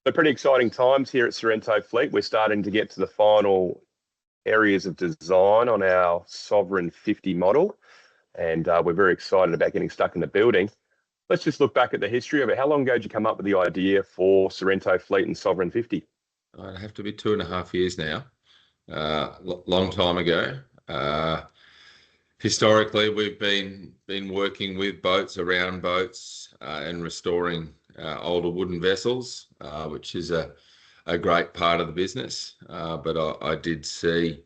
So pretty exciting times here at Sorrento Fleet. We're starting to get to the final areas of design on our Sovereign 50 model, and we're very excited about getting stuck in the building. Let's just look back at the history of it. How long ago did you come up with the idea for Sorrento Fleet and Sovereign 50? It'd have to be 2.5 years now. Long time ago. Historically, we've been working with boats, around boats, and restoring older wooden vessels, which is a great part of the business. But I did see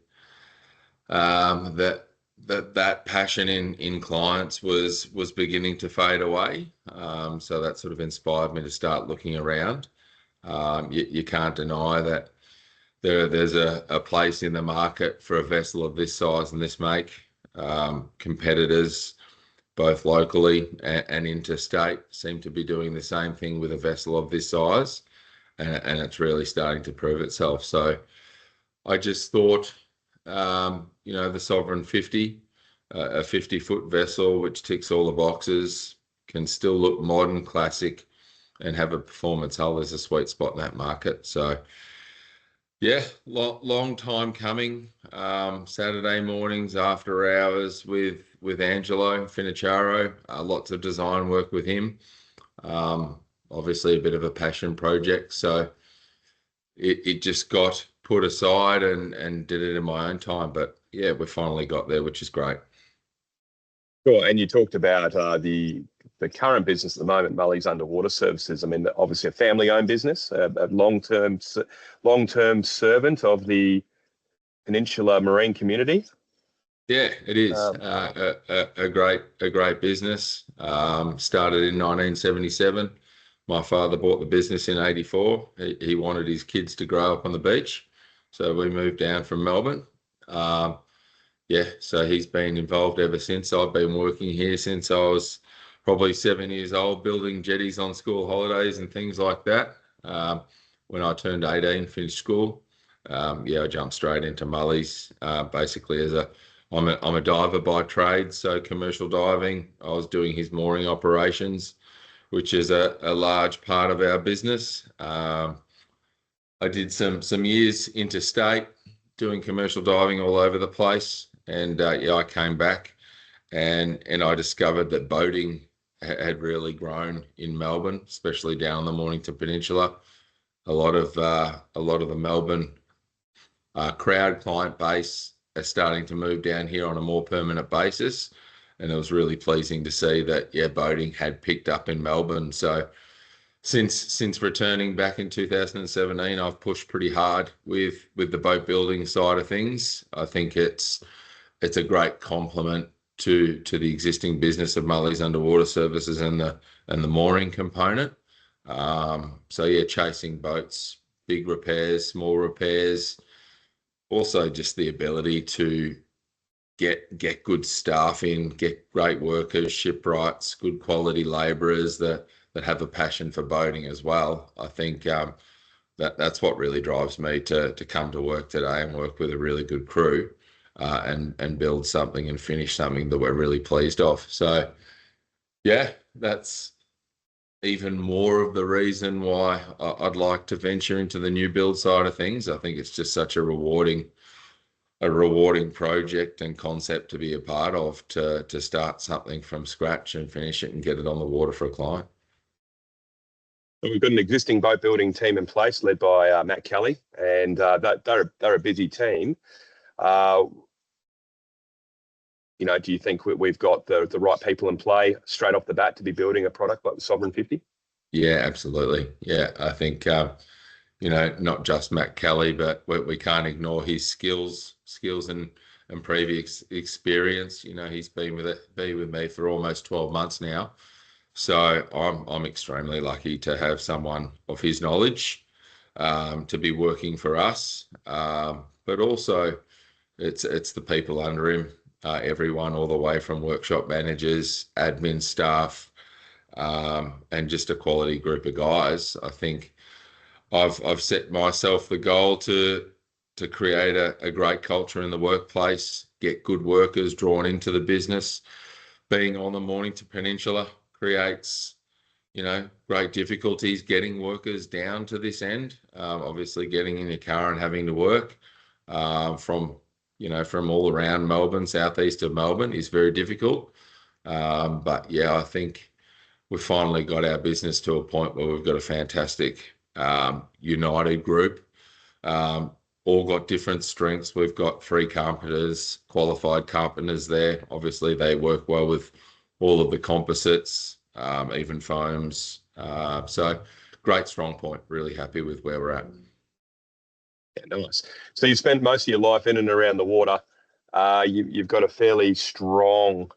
that passion in clients was beginning to fade away. So that sort of inspired me to start looking around. You can't deny that there's a place in the market for a vessel of this size and this make. Competitors, both locally and interstate, seem to be doing the same thing with a vessel of this size, and it's really starting to prove itself. So I just thought, the Sovereign 50, a 50-foot vessel which ticks all the boxes, can still look modern, classic, and have a performance hull. There's a sweet spot in that market. So yeah, long time coming. Saturday mornings after hours with Angelo Finiciaro. Lots of design work with him. Obviously a bit of a passion project. So it just got put aside and did it in my own time. But yeah, we finally got there, which is great. Sure. And you talked about the current business at the moment, Mully's Underwater Services. I mean, obviously a family-owned business, a long-term servant of the Peninsula marine community. Yeah, it is a great business. Started in 1977. My father bought the business in '84. He wanted his kids to grow up on the beach, so we moved down from Melbourne. So he's been involved ever since. I've been working here since I was probably 7 years old, building jetties on school holidays and things like that. When I turned 18, finished school, I jumped straight into Mully's. Basically, I'm a diver by trade, so commercial diving. I was doing his mooring operations, which is a large part of our business. I did some years interstate doing commercial diving all over the place, and I came back and I discovered that boating had really grown in Melbourne, especially down the Mornington Peninsula. A lot of the Melbourne crowd client base are starting to move down here on a more permanent basis, and it was really pleasing to see that boating had picked up in Melbourne. So since returning back in 2017, I've pushed pretty hard with the boat building side of things. I think it's a great complement to the existing business of Mully's Underwater Services and the mooring component. Chasing boats, big repairs, small repairs, also just the ability to get good staff in, get great workers, shipwrights, good quality labourers that have a passion for boating as well. I think that's what really drives me to come to work today and work with a really good crew, and build something and finish something that we're really pleased of. So yeah, that's even more of the reason why I'd like to venture into the new build side of things. I think it's just such a rewarding project and concept to be a part of, to start something from scratch and finish it and get it on the water for a client. So we've got an existing boat building team in place led by Matt Kelly, and they're a busy team. Do you think we've got the right people in play straight off the bat to be building a product like the Sovereign 50? Yeah, absolutely. Yeah, I think not just Matt Kelly, but we can't ignore his skills and previous experience. He's been with me for almost 12 months now, so I'm extremely lucky to have someone of his knowledge to be working for us. But also, it's the people under him. Everyone all the way from workshop managers, admin staff, and just a quality group of guys. I think I've set myself the goal to create a great culture in the workplace, get good workers drawn into the business. Being on the Mornington Peninsula creates great difficulties getting workers down to this end. Obviously, getting in your car and having to work from all around Melbourne, southeast of Melbourne, is very difficult. But yeah, I think we've finally got our business to a point where we've got a fantastic united group. All got different strengths. We've got 3 carpenters, qualified carpenters there. Obviously, they work well with all of the composites, even foams. So great strong point. Really happy with where we're at. Yeah, nice. So you spent most of your life in and around the water. You've got a fairly strong,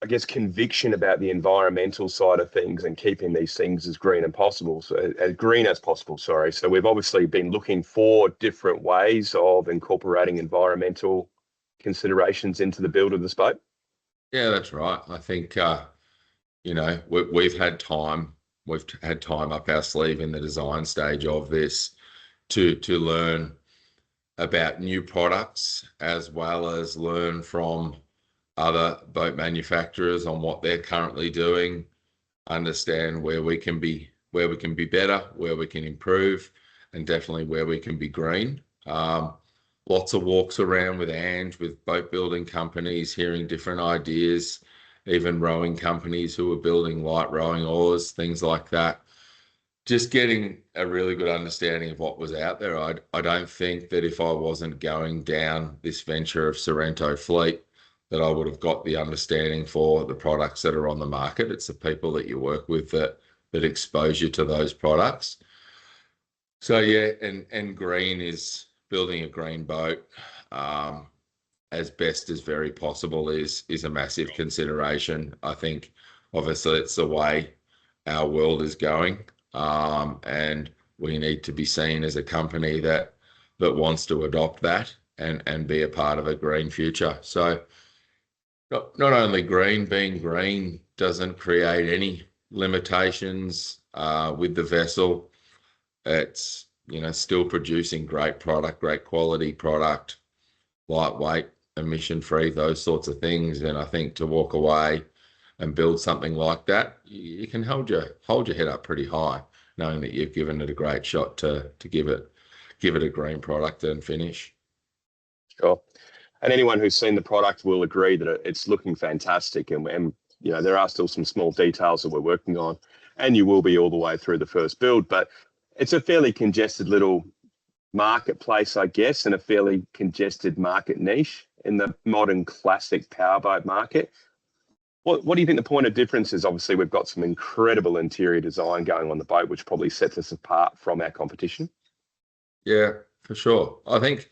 I guess, conviction about the environmental side of things and keeping these things as green as possible. So as green as possible, sorry. So we've obviously been looking for different ways of incorporating environmental considerations into the build of this boat. Yeah, that's right. I think we've had time. We've had time up our sleeve in the design stage of this to learn about new products, as well as learn from other boat manufacturers on what they're currently doing, understand where we can be better, where we can improve, and definitely where we can be green. Lots of walks around with Ange, with boat building companies, hearing different ideas, even rowing companies who are building light rowing oars, things like that. Just getting a really good understanding of what was out there. I don't think that if I wasn't going down this venture of Sorrento Fleet, that I would have got the understanding for the products that are on the market. It's the people that you work with that expose you to those products. So yeah, and green is building a green boat as best as very possible is a massive consideration. I think obviously it's the way our world is going, and we need to be seen as a company that wants to adopt that and be a part of a green future. So not only being green doesn't create any limitations with the vessel. It's still producing great product, great quality product, lightweight, emission free, those sorts of things. And I think to walk away and build something like that, you can hold your head up pretty high, knowing that you've given it a great shot to give it a green product and finish. Sure. And anyone who's seen the product will agree that it's looking fantastic. And there are still some small details that we're working on, and you will be all the way through the first build. But it's a fairly congested little marketplace, I guess, and a fairly congested market niche in the modern classic powerboat market. What do you think the point of difference is? Obviously, we've got some incredible interior design going on the boat, which probably sets us apart from our competition. Yeah, for sure. I think,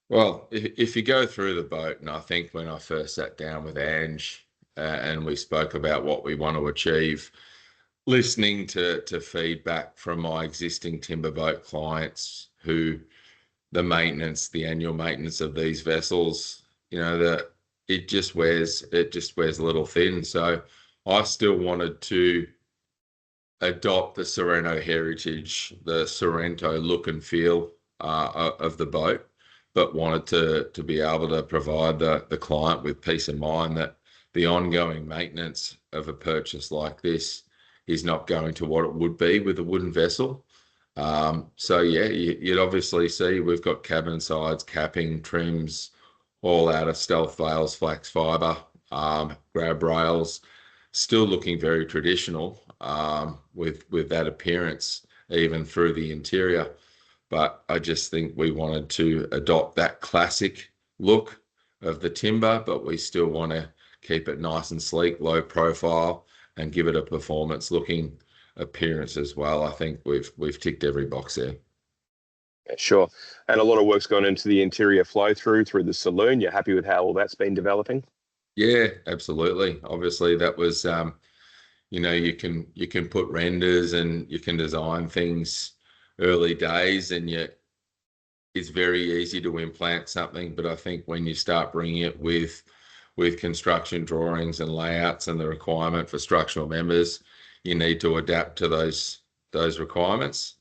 well, if you go through the boat, and I think when I first sat down with Ange and we spoke about what we want to achieve, listening to feedback from my existing timber boat clients, who the annual maintenance of these vessels, it just wears a little thin. So I still wanted to adopt the Sorrento heritage, the Sorrento look and feel of the boat, but wanted to be able to provide the client with peace of mind that the ongoing maintenance of a purchase like this is not going to what it would be with a wooden vessel. So yeah, you'd obviously see we've got cabin sides, capping, trims, all out of Stealth Vales flax fibre, grab rails, still looking very traditional with that appearance even through the interior. But I just think we wanted to adopt that classic look of the timber, but we still want to keep it nice and sleek, low profile, and give it a performance looking appearance as well. I think we've ticked every box there. Yeah, sure. And a lot of work's gone into the interior flow through the saloon. You're happy with how all that's been developing? Yeah, absolutely. Obviously, that was you can put renders and you can design things early days, and yet it's very easy to implant something. But I think when you start bringing it with construction drawings and layouts and the requirement for structural members, you need to adapt to those requirements.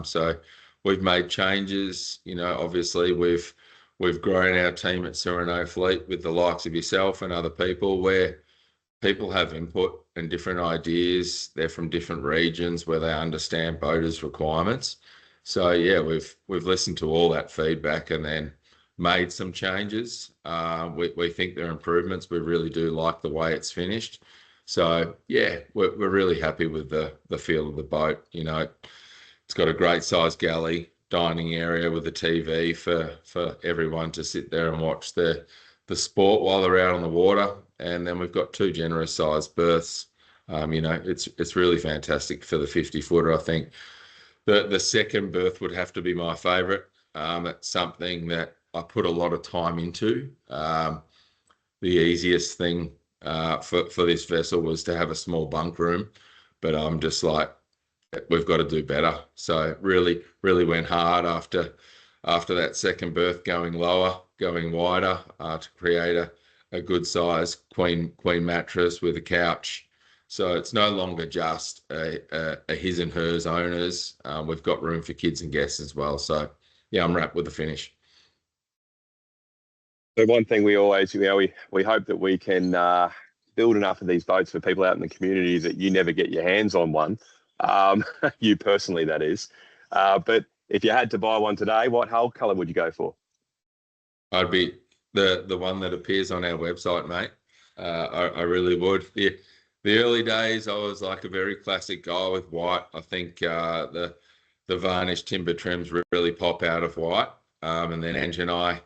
So we've made changes. Obviously we've grown our team at Sorrento Fleet with the likes of yourself and other people, where people have input and different ideas. They're from different regions where they understand boaters' requirements. So yeah, we've listened to all that feedback and then made some changes. We think they're improvements. We really do like the way it's finished. So yeah, we're really happy with the feel of the boat. You know, it's got a great sized galley, dining area with a TV for everyone to sit there and watch the sport while they're out on the water. And then we've got 2 generous sized berths. You know, it's really fantastic for the 50-footer. I think the second berth would have to be my favourite. It's something that I put a lot of time into. The easiest thing for this vessel was to have a small bunk room, but I'm just like, we've got to do better. So really went hard after that second berth, going lower, going wider, to create a good size queen mattress with a couch. So it's no longer just a his and hers owners. We've got room for kids and guests as well. So yeah, I'm wrapped with the finish. So one thing we always, we hope that we can build enough of these boats for people out in the community that you never get your hands on one. You personally, that is. But if you had to buy one today, what hull colour would you go for? I'd be the one that appears on our website, mate. I really would. The early days, I was like a very classic guy with white. I think the varnished timber trims really pop out of white. And then Ange and I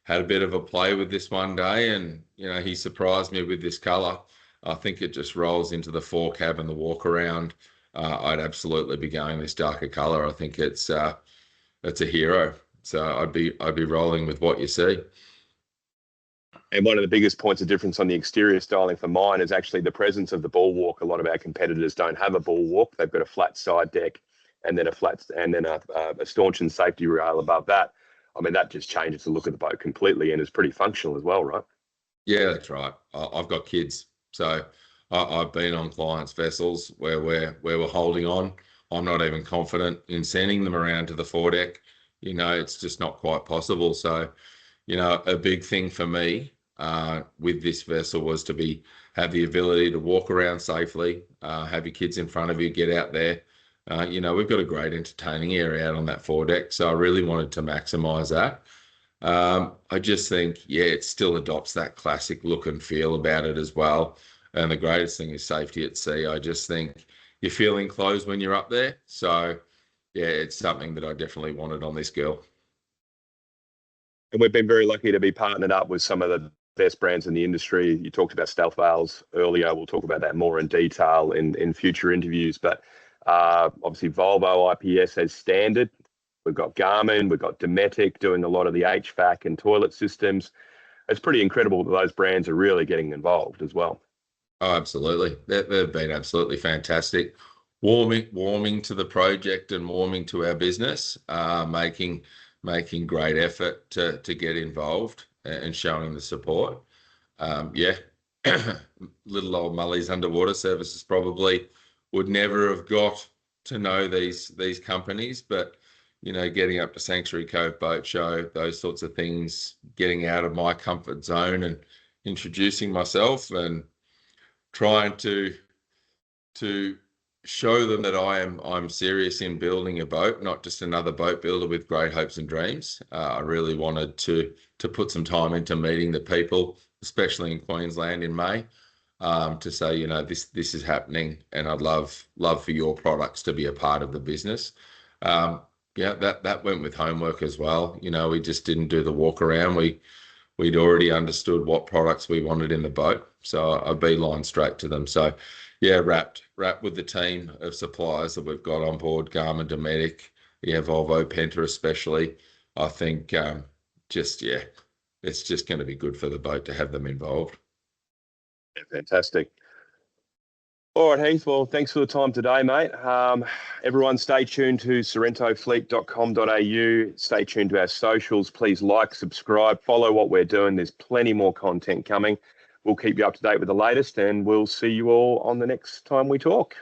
had a bit of a play with this one day, and you know, he surprised me with this colour. I think it just rolls into the forecab and the walk around. I'd absolutely be going this darker colour. I think it's a hero. So I'd be rolling with what you see. And one of the biggest points of difference on the exterior styling for mine is actually the presence of the bulwark. A lot of our competitors don't have a bulwark. They've got a flat side deck and then a stanchion safety rail above that. I mean, that just changes the look of the boat completely and is pretty functional as well, right? Yeah, that's right. I've got kids, so I've been on clients' vessels where we're holding on. I'm not even confident in sending them around to the foredeck. You know, it's just not quite possible. So, you know, a big thing for me with this vessel was to have the ability to walk around safely, have your kids in front of you, get out there. You know, we've got a great entertaining area out on that foredeck, so I really wanted to maximise that. I just think, yeah, it still adopts that classic look and feel about it as well. And the greatest thing is safety at sea. I just think you're feeling closed when you're up there. So, yeah, it's something that I definitely wanted on this girl. And we've been very lucky to be partnered up with some of the best brands in the industry. You talked about Stealth Whales earlier. We'll talk about that more in detail in future interviews. But obviously, Volvo IPS as standard. We've got Garmin, we've got Dometic doing a lot of the HVAC and toilet systems. It's pretty incredible that those brands are really getting involved as well. Oh, absolutely. They've been absolutely fantastic. Warming to the project and warming to our business, making great effort to get involved and showing the support. Yeah, little old Mully's Underwater Services probably would never have got to know these companies, but you know, getting up to Sanctuary Cove Boat Show, those sorts of things, getting out of my comfort zone and introducing myself and trying to show them that I'm serious in building a boat, not just another boat builder with great hopes and dreams. I really wanted to put some time into meeting the people, especially in Queensland in May, to say, you know, this is happening, and I'd love for your products to be a part of the business. Yeah, that went with homework as well. You know, we just didn't do the walk around. We'd already understood what products we wanted in the boat, so I beeline straight to them. So, yeah, wrapped with the team of suppliers that we've got on board, Garmin, Dometic, yeah, Volvo, Penta especially. I think it's just going to be good for the boat to have them involved. Yeah, fantastic. All right, Heath. Well, thanks for the time today, mate. Everyone stay tuned to sorrentofleet.com.au. Stay tuned to our socials. Please like, subscribe, follow what we're doing. There's plenty more content coming. We'll keep you up to date with the latest, and we'll see you all on the next time we talk.